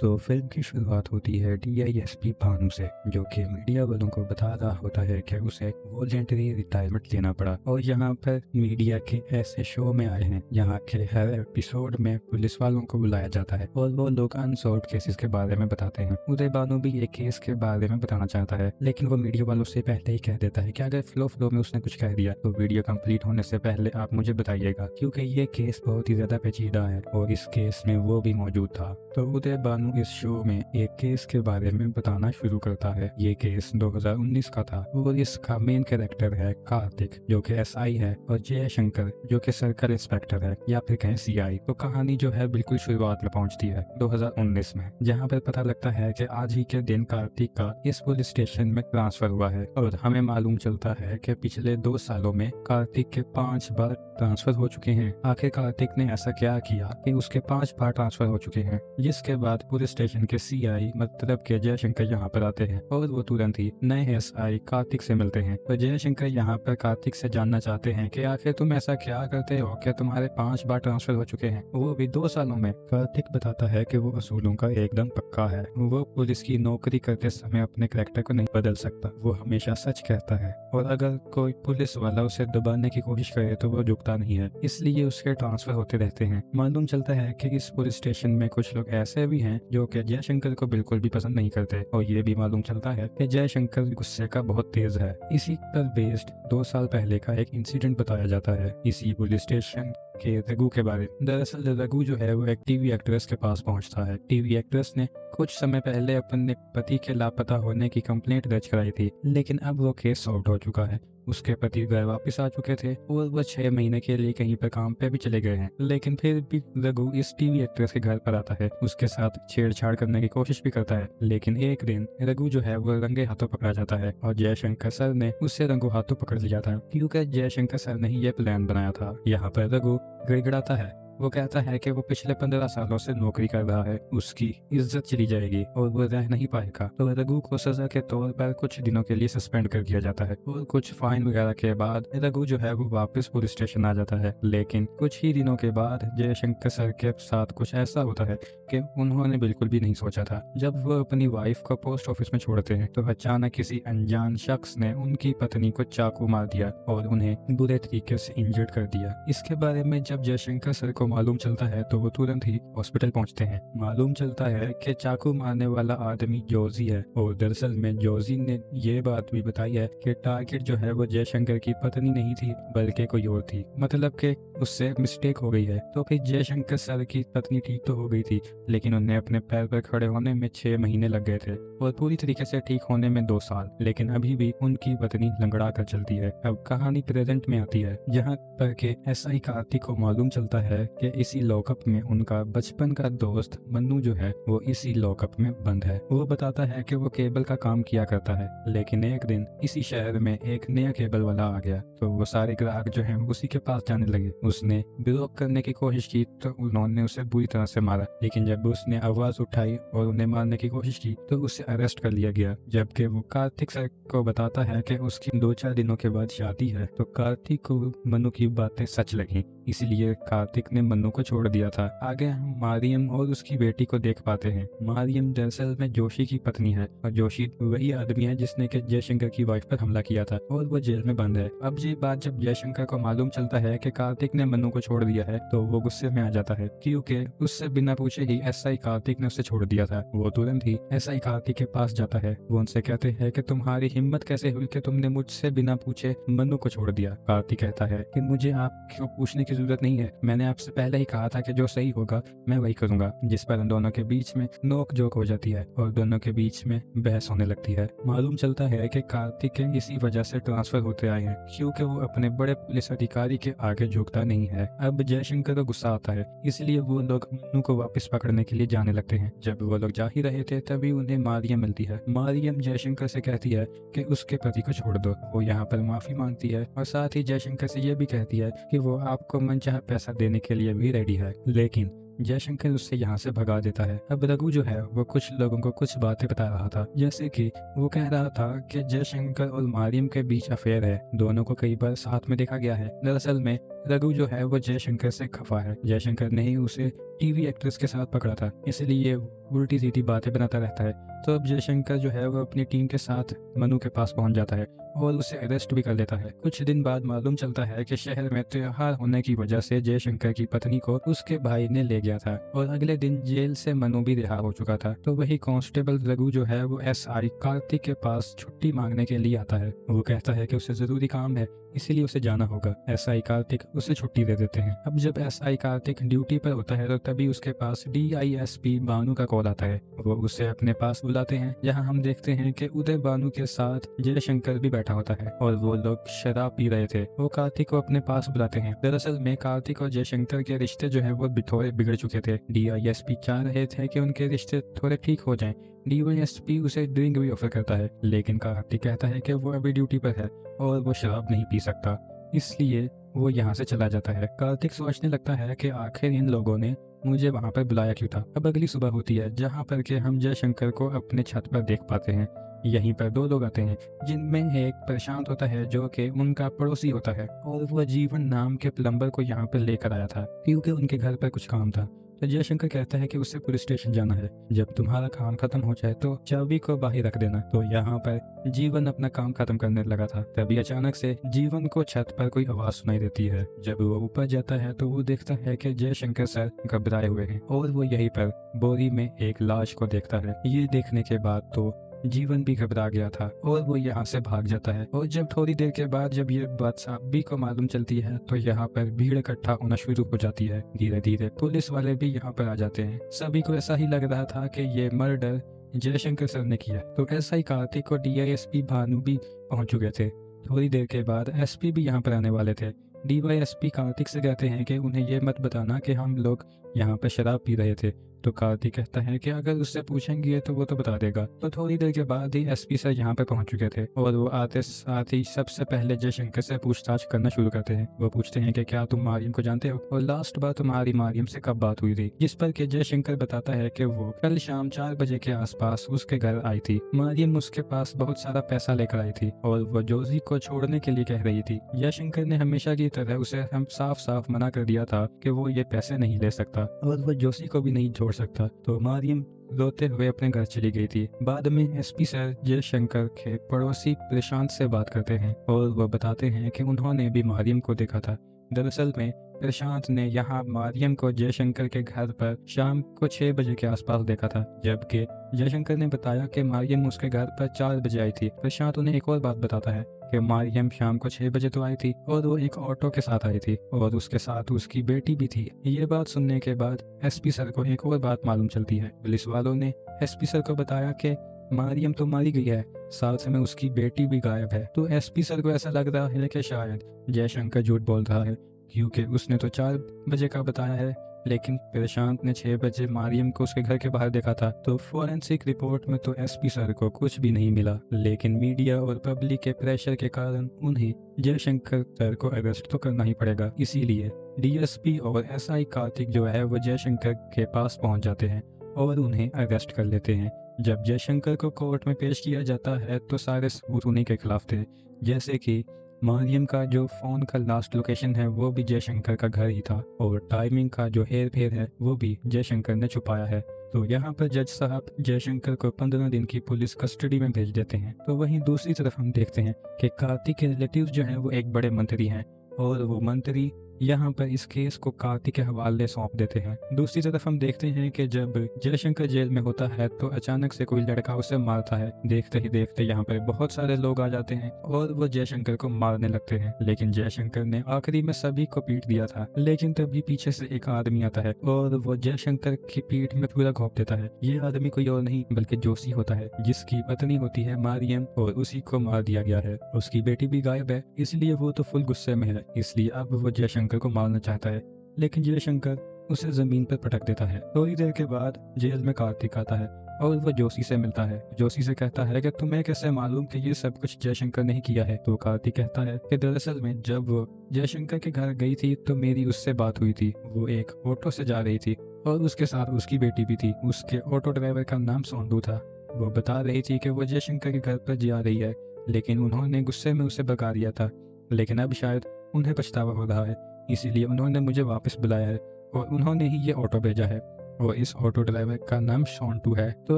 तो फिल्म की शुरुआत होती है डीआईएसपी भानु से, जो कि मीडिया वालों को बता रहा होता है कि उसे वॉलेंटरी रिटायरमेंट लेना पड़ा और यहाँ पर मीडिया के ऐसे शो में आए हैं जहाँ के हर एपिसोड में पुलिस वालों को बुलाया जाता है और वो लोग अनसॉल्व केसेस के बारे में बताते हैं। उदय भानु भी एक केस के बारे में बताना चाहता है, लेकिन वो मीडिया वालों से पहले ही कह देता है कि अगर फ्लो में उसने कुछ कह दिया तो वीडियो कंप्लीट होने से पहले आप मुझे बताइएगा, क्योंकि ये केस बहुत ही ज्यादा पेचीदा है और इस केस में वो भी मौजूद था। तो उदय भानु इस शो में एक केस के बारे में बताना शुरू करता है। ये केस 2019 का था और इसका मेन कैरेक्टर है कार्तिक, जो कि एसआई है, और जयशंकर जो कि सर्कल इंस्पेक्टर है या फिर कहें सीआई। तो कहानी जो है बिल्कुल शुरुआत में पहुंचती है 2019 में, जहां पर पता लगता है कि आज ही के दिन कार्तिक का इस पुलिस स्टेशन में ट्रांसफर हुआ है और हमें मालूम चलता है कि पिछले 2 सालों में कार्तिक के 5 बार ट्रांसफर हो चुके हैं। आखिर कार्तिक ने ऐसा क्या किया कि उसके 5 बार ट्रांसफर हो चुके हैं। जिसके बाद पुलिस स्टेशन के सीआई मतलब के जयशंकर यहाँ पर आते हैं और वो तुरंत ही नए एसआई कार्तिक से मिलते हैं। तो जयशंकर यहाँ पर कार्तिक से जानना चाहते हैं कि आखिर तुम ऐसा क्या करते हो कि तुम्हारे 5 बार ट्रांसफर हो चुके हैं, वो भी 2 सालों में। कार्तिक बताता है कि वो असूलों का एकदम पक्का है, वो पुलिस की नौकरी करते समय अपने कैरेक्टर को नहीं बदल सकता, वो हमेशा सच कहता है और अगर कोई पुलिस वाला उसे दबाने की कोशिश करे तो वो झुकता नहीं है, इसलिए उसके ट्रांसफर होते रहते हैं। मालूम चलता है कि इस पुलिस स्टेशन में कुछ लोग ऐसे भी हैं जो कि जयशंकर को बिल्कुल भी पसंद नहीं करते और ये भी मालूम चलता है कि जयशंकर गुस्से का बहुत तेज है। इसी पर बेस्ड 2 साल पहले का एक इंसिडेंट बताया जाता है इसी पुलिस स्टेशन के रघु के बारे में। दरअसल रघु जो है वो एक टीवी एक्ट्रेस के पास पहुंचता है। टीवी एक्ट्रेस ने कुछ समय पहले अपने पति के लापता होने की कंप्लेंट दर्ज कराई थी, लेकिन अब वो केस सॉल्व हो चुका है। उसके पति घर वापस आ चुके थे और वो 6 महीने के लिए कहीं पर काम पे भी चले गए हैं, लेकिन फिर भी रघु इस टीवी एक्ट्रेस के घर पर आता है, उसके साथ छेड़छाड़ करने की कोशिश भी करता है। लेकिन एक दिन रघु जो है वो रंगे हाथों पकड़ा जाता है और जयशंकर सर ने उससे रंगों हाथों पकड़ लिया था, क्योंकि जयशंकर सर ने ही ये प्लान बनाया था। यहाँ पर रघु गिड़गिड़ाता है। वो कहता है कि वो पिछले 15 सालों से नौकरी कर रहा है, उसकी इज्जत चली जाएगी और वो रह नहीं पाएगा। तो रघु को सजा के तौर पर कुछ दिनों के लिए सस्पेंड कर दिया जाता है और कुछ फाइन वगैरह के बाद रघु जो है वो वापस पुलिस स्टेशन आ जाता है। लेकिन कुछ ही दिनों के बाद जयशंकर सर के साथ कुछ ऐसा होता है कि उन्होंने बिल्कुल भी नहीं सोचा था। जब वो अपनी वाइफ को पोस्ट ऑफिस में छोड़ते हैं तो अचानक किसी अनजान शख्स ने उनकी पत्नी को चाकू मार दिया और उन्हें बुरे तरीके से इंजर्ड कर दिया। इसके बारे में जब जयशंकर सर को मालूम चलता है तो वो तुरंत ही हॉस्पिटल पहुंचते हैं। मालूम चलता है कि चाकू मारने वाला आदमी जोजी है और दरअसल में जोजी ने ये बात भी बताई है कि टारगेट जो है वो जयशंकर की पत्नी नहीं थी बल्कि कोई और थी, मतलब कि उससे मिस्टेक हो गई है। तो फिर जयशंकर सर की पत्नी ठीक तो हो गई थी, लेकिन उन्हें अपने पैर पर खड़े होने में 6 महीने लग गए थे और पूरी तरीके से ठीक होने में 2 साल। लेकिन अभी भी उनकी पत्नी लंगड़ा कर चलती है। अब कहानी प्रेजेंट में आती है, जहाँ पर के एसआई कार्तिक को मालूम चलता है कि इसी लॉकअप में उनका बचपन का दोस्त मन्नू जो है वो इसी लॉकअप में बंद है। वो बताता है कि वो केबल का काम किया करता है, लेकिन एक दिन इसी शहर में एक नया केबल वाला आ गया तो वो सारे ग्राहक जो हैं उसी के पास जाने लगे। उसने ब्लॉक करने की कोशिश की तो उन्होंने उसे बुरी तरह से मारा, लेकिन जब उसने आवाज उठाई और उन्हें मारने की कोशिश की तो उसे अरेस्ट कर लिया गया। जबकि वो कार्तिक सर को बताता है कि उसकी 2-4 दिनों के बाद शादी है, तो कार्तिक को मन्नू की बातें सच लगी, इसलिए कार्तिक ने मन्नू को छोड़ दिया था। आगे हम मारियम और उसकी बेटी को देख पाते हैं। मारियम दरअसल में जोशी की पत्नी है और जोशी वही आदमी है जिसने के जयशंकर की वाइफ पर हमला किया था और वो जेल में बंद है। अब ये बात जब जयशंकर को मालूम चलता है कि कार्तिक ने मन्नू को छोड़ दिया है तो वो गुस्से में आ जाता है, क्योंकि उससे बिना पूछे ही एसआई कार्तिक ने उसे छोड़ दिया था। वो तुरंत ही एसआई कार्तिक के पास जाता है। वो उनसे कहते हैं कि तुम्हारी हिम्मत कैसे हुई कि तुमने मुझसे बिना पूछे मन्नू को छोड़ दिया। कार्तिक कहता है कि मुझे आपको पूछने की जरूरत नहीं है, मैंने आपसे पहले ही कहा था कि जो सही होगा मैं वही करूंगा। जिस पर दोनों के बीच में नोक जोक हो जाती है और दोनों के बीच में बहस होने लगती है। मालूम चलता है कि कार्तिक के इसी वजह से ट्रांसफर होते आए हैं, क्योंकि वो अपने बड़े पुलिस अधिकारी के आगे झुकता नहीं है। अब जयशंकर को गुस्सा आता है, इसलिए वो लोग मन्नू को वापस पकड़ने के लिए जाने लगते हैं। जब वो लोग जा ही रहे थे तभी उन्हें मारियम मिलती है। मारियम जयशंकर से कहती है कि उसके पति को छोड़ दो। वो यहाँ पर माफी मांगती है और साथ ही जयशंकर से ये भी कहती है कि वो आपको मनचाहा पैसा देने के लिए भी रेडी है, लेकिन जयशंकर उससे यहाँ से भगा देता है। अब रघु जो है वो कुछ लोगों को कुछ बातें बता रहा था, जैसे कि वो कह रहा था कि जयशंकर और मारियम के बीच अफेयर है, दोनों को कई बार साथ में देखा गया है। दरअसल में रघु जो है वो जयशंकर से खफा है, जयशंकर ने ही उसे टीवी एक्ट्रेस के साथ पकड़ा था, इसलिए उल्टी सीधी बातें बनाता रहता है। तो अब जयशंकर जो है वो अपनी टीम के साथ मनु के पास पहुंच जाता है और उसे अरेस्ट भी कर लेता है। कुछ दिन बाद मालूम चलता है कि शहर में त्योहार होने की वजह से जयशंकर की पत्नी को उसके भाई ने ले गया था और अगले दिन जेल से मनु भी रिहा हो चुका था। तो वही कांस्टेबल रघु जो है वो एसआई कार्तिक के पास छुट्टी मांगने के लिए आता है। वो कहता है कि उसे जरूरी काम है, इसीलिए उसे जाना होगा। एसआई कार्तिक उसे छुट्टी दे देते हैं। अब जब एसआई कार्तिक ड्यूटी पर होता है तो तभी उसके पास डीआईएसपी बानू का कॉल आता है। वो उसे अपने पास बुलाते हैं, जहां हम देखते हैं कि उदय बानू के साथ जयशंकर भी बैठा होता है और वो लोग शराब पी रहे थे। वो कार्तिक को अपने पास बुलाते हैं। दरअसल में कार्तिक और जयशंकर के रिश्ते जो है वो थोड़े बिगड़ चुके थे। डीआईएसपी चाह रहे थे कि उनके रिश्ते थोड़े ठीक हो जाएं। डीवाईएसपी उसे ड्रिंक भी ऑफर करता है, लेकिन कार्तिक कहता है कि वो अभी ड्यूटी पर है और वो शराब नहीं पी सकता, इसलिए वो यहाँ से चला जाता है। कार्तिक सोचने लगता है कि आखिर इन लोगों ने मुझे वहाँ पर बुलाया क्यों था। अब अगली सुबह होती है, जहाँ पर के हम जयशंकर को अपने छत पर देख पाते हैं। यहीं पर दो लोग आते हैं, जिनमें एक प्रशांत होता है जो कि उनका पड़ोसी होता है, और वो जीवन नाम के प्लम्बर को यहाँ पर लेकर आया था क्योंकि उनके घर पर कुछ काम था। तो जयशंकर कहता है कि उसे पुलिस स्टेशन जाना है, जब तुम्हारा काम खत्म हो जाए तो चाबी को बाहर रख देना। तो यहाँ पर जीवन अपना काम खत्म करने लगा था, तभी अचानक से जीवन को छत पर कोई आवाज सुनाई देती है। जब वो ऊपर जाता है तो वो देखता है कि जयशंकर सर घबराए हुए हैं और वो यहीं पर बोरी में एक लाश को देखता है। ये देखने के बाद तो जीवन भी घबरा गया था और वो यहाँ से भाग जाता है। और जब थोड़ी देर के बाद जब ये बात सभी को मालूम चलती है तो यहाँ पर भीड़ इकट्ठा होना शुरू हो जाती है। धीरे धीरे पुलिस वाले भी यहाँ पर आ जाते हैं। सभी को ऐसा ही लग रहा था कि ये मर्डर जयशंकर सर ने किया। तो ऐसा ही कार्तिक और डीआईएसपी भानु भी पहुंच चुके थे। थोड़ी देर के बाद एसपी भी यहाँ पर आने वाले थे। डीवाईएसपी कार्तिक से कहते हैं कि उन्हें ये मत बताना कि हम लोग यहाँ पर शराब पी रहे थे। तो कार्तिक कहता है कि अगर उससे पूछेंगे तो वो तो बता देगा। तो थोड़ी देर के बाद ही एसपी सर यहाँ पे पहुंच चुके थे और वो आते साथ ही सबसे पहले जयशंकर से पूछताछ करना शुरू करते हैं। वो पूछते हैं कि क्या तुम मारियम को जानते हो और लास्ट बार तुम्हारी मारियम से कब बात हुई थी, जिस पर कि जयशंकर बताता है कि वो कल शाम 4 बजे के आसपास उसके घर आई थी। मारियम उसके पास बहुत सारा पैसा लेकर आई थी और वो जोजी को छोड़ने के लिए कह रही थी। जयशंकर ने हमेशा की तरह उसे हम साफ साफ मना कर दिया था कि वो ये पैसे नहीं ले सकता और वो जोशी को भी नहीं छोड़ सकता। तो मारियम रोते हुए अपने घर चली गई थी। बाद में एसपी सर जयशंकर के पड़ोसी प्रशांत से बात करते हैं और वो बताते हैं कि उन्होंने भी मारियम को देखा था। दरअसल में प्रशांत ने यहाँ मारियम को जयशंकर के घर पर शाम को 6 बजे के आसपास देखा था, जबकि जयशंकर ने बताया कि मारियम उसके घर पर 4 बजे आई थी। प्रशांत उन्हें एक और बात बताता है कि मारियम शाम को 6 बजे तो आई थी और वो एक ऑटो के साथ आई थी और उसके साथ उसकी बेटी भी थी। ये बात सुनने के बाद एसपी सर को एक और बात मालूम चलती है। पुलिस वालों ने एसपी सर को बताया कि मारियम तो मारी गई है, साथ में उसकी बेटी भी गायब है। तो एसपी सर को ऐसा लग रहा है कि शायद जयशंकर झूठ बोल रहा है, क्योंकि उसने तो 4 बजे का बताया है, लेकिन प्रशांत ने 6 बजे मारियम को उसके घर के बाहर देखा था। तो फोरेंसिक रिपोर्ट में तो एसपी सर को कुछ भी नहीं मिला, लेकिन मीडिया और पब्लिक के प्रेशर के कारण उन्हें जयशंकर सर को अरेस्ट तो करना ही पड़ेगा। इसीलिए डीएसपी और एसआई कार्तिक जो है वो जयशंकर के पास पहुंच जाते हैं और उन्हें अरेस्ट कर लेते हैं। जब जयशंकर को कोर्ट में पेश किया जाता है तो सारे सबूत उन्हीं के खिलाफ थे, जैसे कि मारियम का जो फोन का लास्ट लोकेशन है वो भी जयशंकर का घर ही था और टाइमिंग का जो हेर फेर है वो भी जयशंकर ने छुपाया है। तो यहाँ पर जज साहब जयशंकर को 15 दिन की पुलिस कस्टडी में भेज देते हैं। तो वहीं दूसरी तरफ हम देखते हैं कि कार्तिक के रिलेटिव जो हैं वो एक बड़े मंत्री हैं और वो मंत्री यहाँ पर इस केस को कार्तिक के हवाले सौंप देते हैं। दूसरी तरफ हम देखते हैं कि जब जयशंकर जेल में होता है तो अचानक से कोई लड़का उसे मारता है। देखते ही देखते यहाँ पर बहुत सारे लोग आ जाते हैं और वो जयशंकर को मारने लगते हैं, लेकिन जयशंकर ने आखिरी में सभी को पीट दिया था। लेकिन तभी पीछे से एक आदमी आता है और वो जयशंकर की पीठ में पूरा घोंप देता है। ये आदमी कोई और नहीं बल्कि जोशी होता है, जिसकी पत्नी होती है मारियम और उसी को मार दिया गया है। उसकी बेटी भी गायब है, इसलिए वो तो फुल गुस्से में है, इसलिए अब वो जयशंकर को मारना चाहता है, लेकिन जयशंकर उसे जमीन पर पटक देता है। थोड़ी देर के बाद जेल में कार्तिक आता है और वो जोशी से मिलता है। जोशी से कहता है कि तुम्हें कैसे मालूम कि ये सब कुछ जयशंकर ने ही किया है। तो कार्तिक कहता है कि दरअसल में जब वो जयशंकर के घर गई थी तो मेरी उससे बात हुई थी। वो एक ऑटो से जा रही थी और उसके साथ उसकी बेटी भी थी। उसके ऑटो ड्राइवर का नाम सोंडू था। वो बता रही थी कि वो जयशंकर के घर पर जा रही है, लेकिन उन्होंने गुस्से में उसे भगा दिया था। लेकिन अब शायद उन्हें पछतावा हो रहा है, इसीलिए उन्होंने मुझे वापस बुलाया है और उन्होंने ही ये ऑटो भेजा है और इस ऑटो ड्राइवर का नाम सोंटू है। तो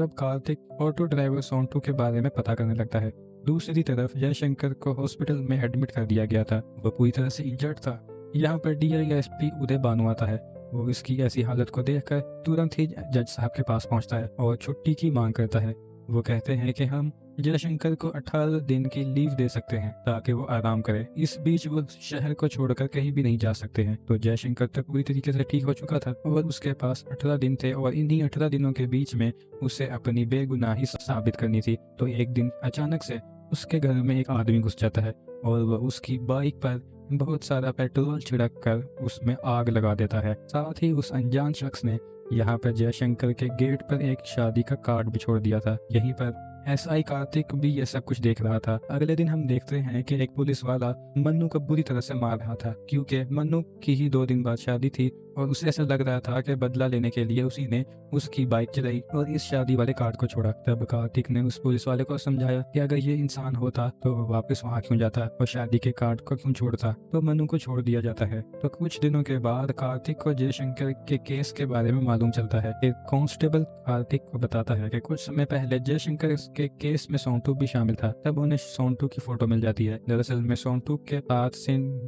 अब कार्तिक ऑटो ड्राइवर सोंटू के बारे में पता करने लगता है। दूसरी तरफ जयशंकर को हॉस्पिटल में एडमिट कर दिया गया था। वो पूरी तरह से इंजर्ड था। यहाँ पर डीआईएसपी उदय भानु आता है। वो इसकी ऐसी हालत को देखकर तुरंत ही जज साहब के पास पहुंचता है और छुट्टी की मांग करता है। वो कहते हैं कि हम जयशंकर को 18 दिन की लीव दे सकते हैं ताकि वो आराम करे। इस बीच वो शहर को छोड़कर कहीं भी नहीं जा सकते हैं। तो जयशंकर तो पूरी तरीके से ठीक हो चुका था और उसके पास 18 दिन थे और इन्हीं 18 दिनों के बीच में उसे अपनी बेगुनाही साबित करनी थी। तो एक दिन अचानक से उसके घर में एक आदमी घुस जाता है और वह उसकी बाइक पर बहुत सारा पेट्रोल छिड़क कर उसमें आग लगा देता है। साथ ही उस अनजान शख्स ने यहाँ पर जयशंकर के गेट पर एक शादी का कार्ड भी छोड़ दिया था। यहीं पर एसआई कार्तिक भी ये सब कुछ देख रहा था। अगले दिन हम देखते हैं कि एक पुलिस वाला मन्नू को बुरी तरह से मार रहा था, क्योंकि मन्नू की ही 2 दिन बाद शादी थी और उसे ऐसा लग रहा था कि बदला लेने के लिए उसी ने उसकी बाइक चलाई और इस शादी वाले कार्ड को छोड़ा। तब कार्तिक ने उस पुलिस वाले को समझाया कि अगर ये इंसान होता तो वो वापस वहाँ क्यों जाता और शादी के कार्ड को क्यों छोड़ता। तो मन्नू को छोड़ दिया जाता है। तो कुछ दिनों के बाद कार्तिक को जयशंकर के केस के बारे में मालूम चलता है कि कांस्टेबल कार्तिक को बताता है कि कुछ समय पहले जयशंकर के केस में सोंटू भी शामिल था। तब उन्हें सोंटू की फोटो मिल जाती है। दरअसल में सोंटू के साथ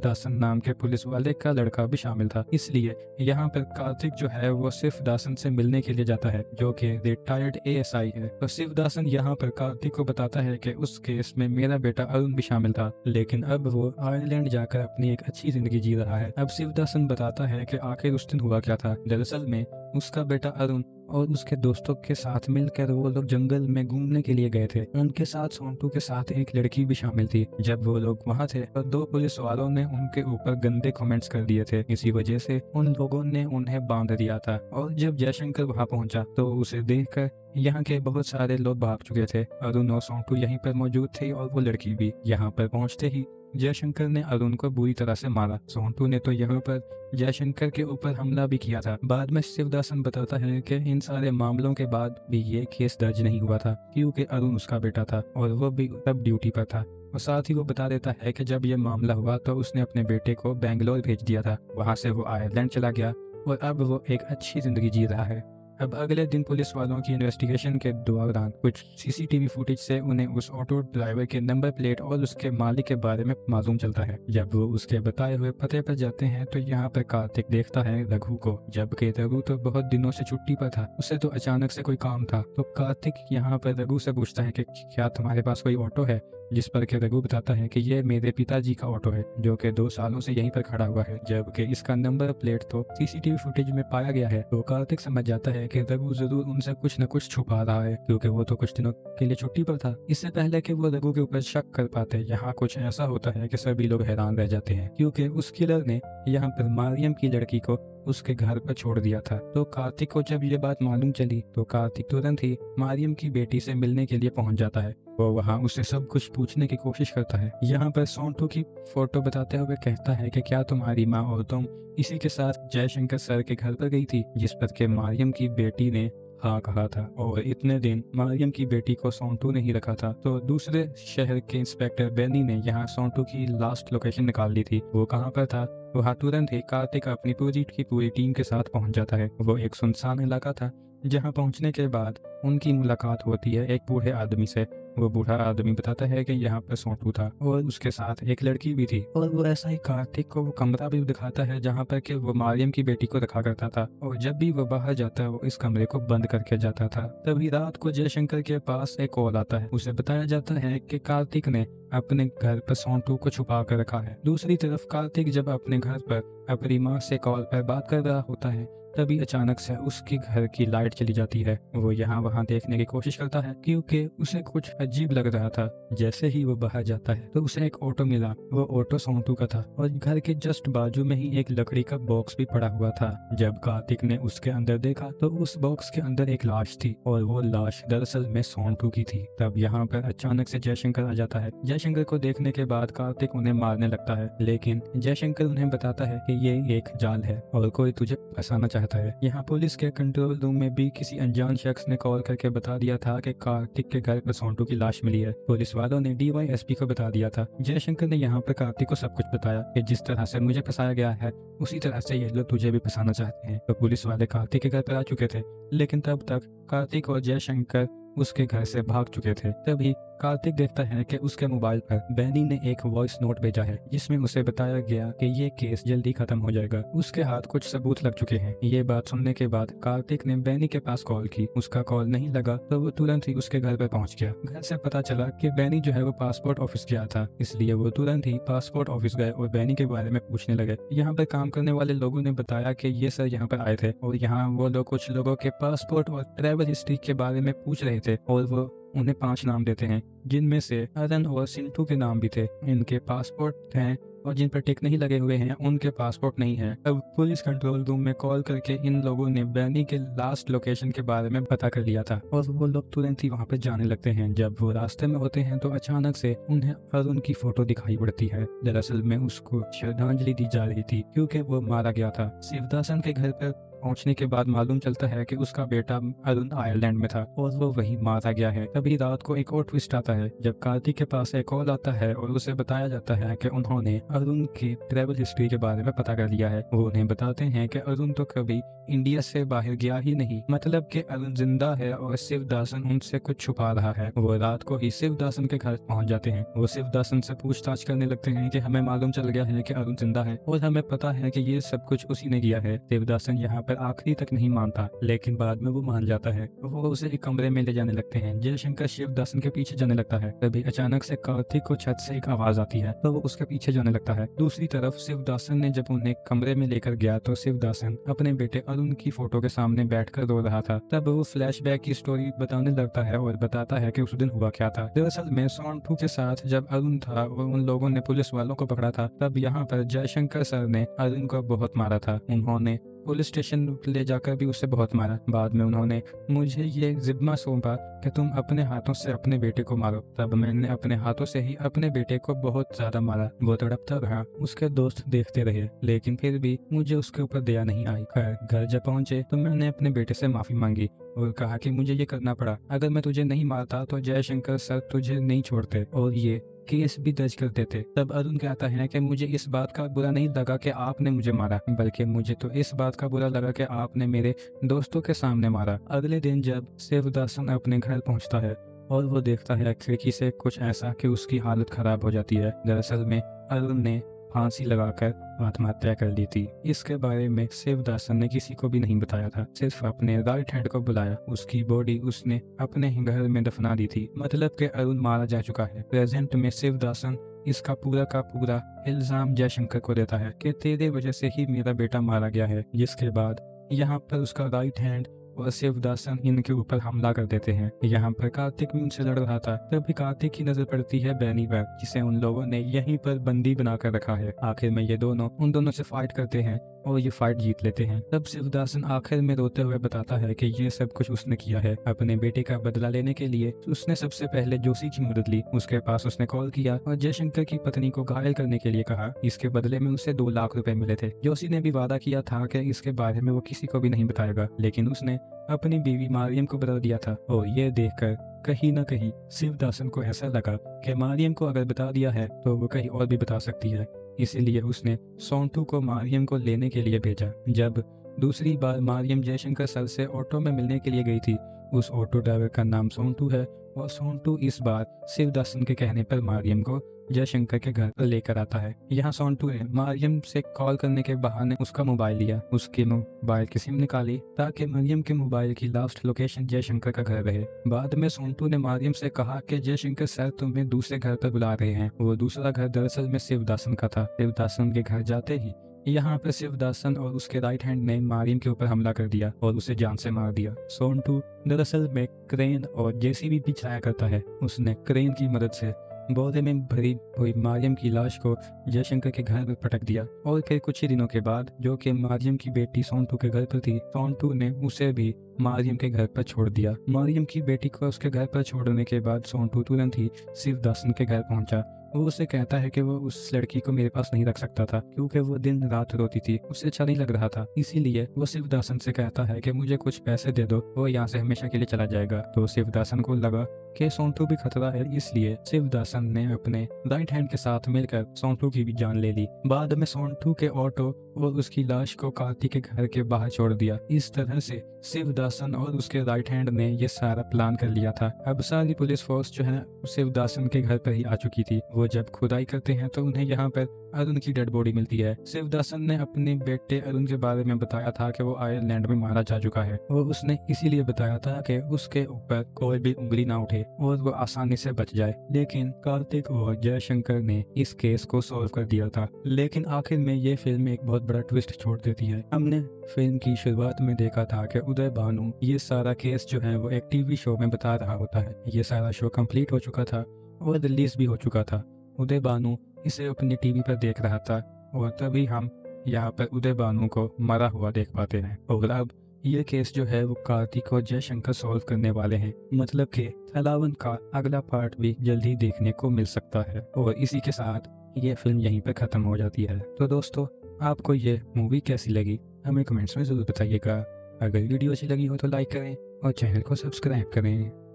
दासन नाम के पुलिस वाले का लड़का भी शामिल था। इसलिए यहाँ पर कार्तिक जो है वो सिर्फ दासन से मिलने के लिए जाता है, जो कि रिटायर्ड एएसआई है। तो सिर्फ दासन यहाँ पर कार्तिक को बताता है कि उस केस में मेरा बेटा अरुण भी शामिल था, लेकिन अब वो आयरलैंड जाकर अपनी एक अच्छी जिंदगी जी रहा है। अब सिर्फ दासन बताता है कि आखिर उस दिन हुआ क्या था। दरअसल में उसका बेटा अरुण और उसके दोस्तों के साथ मिलकर वो लोग जंगल में घूमने के लिए गए थे। उनके साथ सोंटू के साथ एक लड़की भी शामिल थी। जब वो लोग वहाँ थे तो 2 पुलिस वालों ने उनके ऊपर गंदे कमेंट्स कर दिए थे। इसी वजह से उन लोगों ने उन्हें बांध दिया था और जब जयशंकर वहाँ पहुंचा तो उसे देखकर यहाँ के बहुत सारे लोग भाग चुके थे। अरुण और सोंटू यहीं पर मौजूद थे और वो लड़की भी। यहाँ पर पहुंचते ही जयशंकर ने अरुण को बुरी तरह से मारा। सोंटू ने तो यहाँ पर जयशंकर के ऊपर हमला भी किया था। बाद में शिवदासन बताता है कि इन सारे मामलों के बाद भी ये केस दर्ज नहीं हुआ था, क्योंकि अरुण उसका बेटा था और वो भी तब ड्यूटी पर था। और साथ ही वो बता देता है कि जब ये मामला हुआ तो उसने अपने बेटे को बेंगलोर भेज दिया था। वहाँ से वो आयरलैंड चला गया और अब वो एक अच्छी जिंदगी जी रहा है। अब अगले दिन पुलिस वालों की इन्वेस्टिगेशन के दौरान कुछ सीसीटीवी फुटेज से उन्हें उस ऑटो ड्राइवर के नंबर प्लेट और उसके मालिक के बारे में मालूम चलता है। जब वो उसके बताए हुए पते पर जाते हैं तो यहाँ पर कार्तिक देखता है रघु को, जबकि रघु तो बहुत दिनों से छुट्टी पर था। उसे तो अचानक से कोई काम था। तो कार्तिक यहाँ पर रघु से पूछता है कि क्या तुम्हारे पास कोई ऑटो है, जिस पर के रघु बताता है कि ये मेरे पिताजी का ऑटो है, जो कि 2 सालों से यहीं पर खड़ा हुआ है, जबकि इसका नंबर प्लेट तो सीसीटीवी फुटेज में पाया गया है। तो कार्तिक समझ जाता है कि रघु जरूर उनसे कुछ न कुछ छुपा रहा है, क्योंकि वो तो कुछ दिनों के लिए छुट्टी पर था। इससे पहले कि वो रघु के ऊपर शक कर पाते, यहाँ कुछ ऐसा होता है कि सभी लोग हैरान रह जाते हैं, क्योंकि उस किलर ने यहाँ पर मारियम की लड़की को उसके घर पर छोड़ दिया था। तो कार्तिक को जब ये बात मालूम चली तो कार्तिक तुरंत ही मारियम की बेटी से मिलने के लिए पहुंच जाता है। वो वहाँ उससे सब कुछ पूछने की कोशिश करता है। यहाँ पर सोंटू की फोटो बताते हुए कहता है कि क्या तुम्हारी माँ और तुम इसी के साथ जयशंकर सर के घर पर गई थी, जिस पर के मारियम की बेटी ने हाँ कहा था। और इतने दिन मारियम की बेटी को सोंटू ने ही रखा था। तो दूसरे शहर के इंस्पेक्टर बेनी ने यहाँ सोंटू की लास्ट लोकेशन निकाल ली थी। वो कहाँ पर था, वहाँ तुरंत ही कार्तिक अपनी पूरी टीम के साथ पहुंच जाता है। वो एक सुनसान इलाका था, जहाँ पहुंचने के बाद उनकी मुलाकात होती है एक बूढ़े आदमी से। वो बूढ़ा आदमी बताता है कि यहाँ पर सोंटू था और उसके साथ एक लड़की भी थी। और वो ऐसा ही कार्तिक को वो कमरा भी दिखाता है जहाँ पर कि वो मारियम की बेटी को रखा करता था, और जब भी वो बाहर जाता है वो इस कमरे को बंद करके जाता था। तभी रात को जयशंकर के पास एक कॉल आता है। उसे बताया जाता है कि कार्तिक ने अपने घर पर सोंटू को छुपा कर रखा है। दूसरी तरफ कार्तिक जब अपने घर पर अपनी माँ से कॉल पर बात कर रहा होता है, तभी अचानक से उसके घर की लाइट चली जाती है। वो यहाँ वहाँ देखने की कोशिश करता है, क्योंकि उसे कुछ अजीब लग रहा था। जैसे ही वो बाहर जाता है तो उसे एक ऑटो मिला। वो ऑटो सोंटू का था और घर के जस्ट बाजू में ही एक लकड़ी का बॉक्स भी पड़ा हुआ था। जब कार्तिक ने उसके अंदर देखा तो उस बॉक्स के अंदर एक लाश थी, और वो लाश दरअसल में सोंटू की थी। तब यहाँ पर अचानक से जयशंकर आ जाता है। जयशंकर को देखने के बाद कार्तिक उन्हें मारने लगता है, लेकिन जयशंकर उन्हें बताता है कि ये एक जाल है और कोई तुझे फंसाना चाहता जाता है। यहाँ पुलिस के कंट्रोल रूम में भी किसी अनजान शख्स ने कॉल करके बता दिया था कि कार्तिक के घर पर सोंटू की लाश मिली है। पुलिस वालों ने डीवाईएसपी को बता दिया था। जयशंकर ने यहाँ पर कार्तिक को सब कुछ बताया कि जिस तरह से मुझे फंसाया गया है उसी तरह से ये लोग तुझे भी फंसाना चाहते हैं। तो पुलिस वाले कार्तिक के घर पर आ चुके थे, लेकिन तब तक कार्तिक और जयशंकर उसके घर से भाग चुके थे। तभी कार्तिक देखता है कि उसके मोबाइल पर बैनी ने एक वॉइस नोट भेजा है जिसमें उसे बताया गया कि ये केस जल्दी खत्म हो जाएगा, उसके हाथ कुछ सबूत लग चुके हैं। ये बात सुनने के बाद कार्तिक ने बैनी के पास कॉल की, उसका कॉल नहीं लगा तो वो तुरंत ही उसके घर पर पहुंच गया। घर से पता चला कि बैनी जो है वो पासपोर्ट ऑफिस गया था, इसलिए वो तुरंत ही पासपोर्ट ऑफिस गए और बैनी के बारे में पूछने लगे। यहाँ पर काम करने वाले लोगों ने बताया कि ये सर यहाँ पर आए थे और यहाँ वो लोग कुछ लोगों के पासपोर्ट और ट्रैवल हिस्ट्री के बारे में पूछ रहे थे और वो उन्हें 5 नाम देते हैं जिनमें से अरन और सिंटू के नाम भी थे। इनके पासपोर्ट हैं और जिन पर टिक नहीं लगे हुए हैं उनके पासपोर्ट नहीं है। अब पुलिस कंट्रोल रूम में कॉल करके इन लोगों ने बैनी के लास्ट लोकेशन के बारे में पता कर लिया था और वो लोग तुरंत ही वहाँ पे जाने लगते हैं। जब वो रास्ते में होते हैं तो अचानक से उन्हें अरुण की फोटो दिखाई पड़ती है। दरअसल में उसको श्रद्धांजलि दी जा रही थी क्योंकि वो मारा गया था। शिवदासन के घर पर पहुंचने के बाद मालूम चलता है कि उसका बेटा अरुण आयरलैंड में था और वो वहीं मारा गया है। तभी रात को एक और ट्विस्ट आता है जब कार्तिक के पास एक कॉल आता है और उसे बताया जाता है कि उन्होंने अरुण की ट्रैवल हिस्ट्री के बारे में पता कर लिया है। वो उन्हें बताते हैं कि अरुण तो कभी इंडिया से बाहर गया ही नहीं, मतलब कि अरुण जिंदा है और शिवदासन उनसे कुछ छुपा रहा है। वो रात को ही शिवदासन के घर पहुंच जाते हैं। वो शिवदासन से पूछताछ करने लगते हैं कि हमें मालूम चल गया है कि अरुण जिंदा है और हमें पता है कि ये सब कुछ उसी ने किया है। शिवदासन यहाँ पर आखिरी तक नहीं मानता, लेकिन बाद में वो मान जाता है। वो उसे एक कमरे में ले जाने लगते हैं। जयशंकर शिवदासन के पीछे जाने लगता है। तभी अचानक से कार्तिक को छत से एक आवाज आती है तो वो उसके पीछे जाने लगता है। दूसरी तरफ शिवदासन ने जब उन्हें कमरे में लेकर गया तो शिवदासन अपने बेटे अरुण की फोटो के सामने बैठकर रो रहा था। तब वो फ्लैशबैक की स्टोरी बताने लगता है और बताता है कि उस दिन हुआ क्या था। दरअसल में सोंटू के साथ जब अरुण था और उन लोगों ने पुलिस वालों को पकड़ा था, तब यहाँ पर जयशंकर सर ने अरुण को बहुत मारा था। उन्होंने पुलिस स्टेशन ले जाकर भी उसे बहुत मारा। बाद में उन्होंने मुझे ये जिम्मा सौंपा कि तुम अपने हाथों से अपने बेटे को मारो। तब मैंने अपने हाथों से ही अपने बेटे को बहुत ज्यादा मारा। वो तड़पता रहा, उसके दोस्त देखते रहे, लेकिन फिर भी मुझे उसके ऊपर दया नहीं आई। खैर घर जब पहुंचे तो मैंने अपने बेटे से माफी मांगी और कहा कि मुझे ये करना पड़ा। अगर मैं तुझे नहीं मारता तो जयशंकर सर तुझे नहीं छोड़ते और ये केस भी दर्ज कर देते। तब अरुण कहता है कि मुझे इस बात का बुरा नहीं लगा कि आपने मुझे मारा, बल्कि मुझे तो इस बात का बुरा लगा कि आपने मेरे दोस्तों के सामने मारा। अगले दिन जब शिवदासन अपने घर पहुंचता है और वो देखता है खिड़की से कुछ ऐसा कि उसकी हालत खराब हो जाती है। दरअसल में अरुण ने फांसी लगाकर आत्महत्या कर ली थी। इसके बारे में शिवदासन ने किसी को भी नहीं बताया था, सिर्फ अपने राइट हैंड को बुलाया। उसकी बॉडी उसने अपने ही घर में दफना दी थी, मतलब कि अरुण मारा जा चुका है। प्रेजेंट में शिवदासन इसका पूरा का पूरा इल्जाम जयशंकर को देता है कि तेरे वजह से ही मेरा बेटा मारा गया है। जिसके बाद यहाँ पर उसका राइट हैंड और शिवदासन इनके ऊपर हमला कर देते हैं। यहाँ पर कार्तिक भी उनसे लड़ रहा था। तभी कार्तिक की नजर पड़ती है बैनी पर, जिसे उन लोगों ने यहीं पर बंदी बनाकर रखा है। आखिर में ये दोनों उन दोनों से फाइट करते हैं और ये फाइट जीत लेते हैं। तब शिवदासन आखिर में रोते हुए बताता है कि ये सब कुछ उसने किया है अपने बेटे का बदला लेने के लिए। उसने सबसे पहले जोशी की मदद ली, उसके पास उसने कॉल किया और जयशंकर की पत्नी को घायल करने के लिए कहा। इसके बदले में उसे 2 लाख रुपए मिले थे। जोशी ने भी वादा किया था कि इसके बारे में वो किसी को भी नहीं बताएगा, लेकिन उसने अपनी बीवी मारियम को बता दिया था। और ये देखकर कहीं न कहीं शिवदासन को ऐसा लगा कि मारियम को अगर बता दिया है तो वो कहीं और भी बता सकती है। इसीलिए उसने सोंटू को मारियम को लेने के लिए भेजा। जब दूसरी बार मारियम जयशंकर सर से ऑटो में मिलने के लिए गई थी, उस ऑटो ड्राइवर का नाम सोंटू है और सोंटू इस बार शिवदासन के कहने पर मारियम को जयशंकर के घर पर लेकर आता है। यहाँ सोंटू ने मारियम से कॉल करने के बहाने उसका मोबाइल लिया, उसके मोबाइल की सिम निकाली ताकि मरियम के मोबाइल की लास्ट लोकेशन जयशंकर का घर रहे। बाद में सोंटू ने मारियम से कहा कि जयशंकर सर तुम्हें दूसरे घर पर बुला रहे हैं। वो दूसरा घर दरअसल में शिवदासन का था। शिवदासन के घर जाते ही यहाँ पर शिवदासन और उसके राइट हैंड ने मारियम के ऊपर हमला कर दिया और उसे जान से मार दिया। सोंटू दरअसल में क्रेन और जेसीबी भी चलाया करता है। उसने क्रेन की मदद से बोरे में भरी हुई मारियम की लाश को जयशंकर के घर पर पटक दिया और फिर कुछ ही दिनों के बाद, जो कि मारियम की बेटी सोंटू के घर पर थी, सोंटू ने उसे भी मारियम के घर पर छोड़ दिया। मारियम की बेटी को उसके घर पर छोड़ने के बाद सोंटू तुरंत ही शिवदासन के घर पहुंचा वो उसे कहता है कि वो उस लड़की को मेरे पास नहीं रख सकता था क्योंकि वो दिन रात रोती थी, उसे अच्छा नहीं लग रहा था। इसीलिए वो शिवदासन से कहता है कि मुझे कुछ पैसे दे दो, वो यहाँ से हमेशा के लिए चला जाएगा। तो शिवदासन को लगा कि सोंटू भी खतरा है, इसलिए शिवदासन ने अपने राइट हैंड के साथ मिलकर सोंटू की भी जान ले ली। बाद में सोंटू के ऑटो और उसकी लाश को कार्तिक के घर के बाहर छोड़ दिया। इस तरह से शिवदासन और उसके राइट हैंड ने ये सारा प्लान कर लिया था। अब सारी पुलिस फोर्स जो है शिवदासन के घर पर ही आ चुकी थी। वो जब खुदाई करते हैं तो उन्हें यहाँ पर अरुण की डेड बॉडी मिलती है। शिवदासन ने अपने बेटे अरुण के बारे में बताया था कि वो आयरलैंड में मारा जा चुका है और उसने इसीलिए बताया था कि उसके ऊपर कोई भी उंगली ना उठे और वो आसानी से बच जाए। लेकिन कार्तिक और जयशंकर ने इस केस को सॉल्व कर दिया था। लेकिन आखिर में ये फिल्म एक बहुत बड़ा ट्विस्ट छोड़ देती है। हमने फिल्म की शुरुआत में देखा था कि उदय भानु ये सारा केस जो है वो एक टीवी शो में बता रहा होता है। ये सारा शो कंप्लीट हो चुका था और रिलीज भी हो चुका था। उदय भानु इसे अपनी टीवी पर देख रहा था और तभी हम यहाँ पर उदय भानु को मरा हुआ देख पाते हैं। और अब ये केस जो है वो कार्तिक और जयशंकर सॉल्व करने वाले हैं। मतलब कि थलावन का अगला पार्ट भी जल्दी देखने को मिल सकता है। और इसी के साथ ये फिल्म यहीं पर खत्म हो जाती है। तो दोस्तों, आपको ये मूवी कैसी लगी हमें कमेंट्स में ज़रूर बताइएगा। अगर वीडियो अच्छी लगी हो तो लाइक करें और चैनल को सब्सक्राइब करें।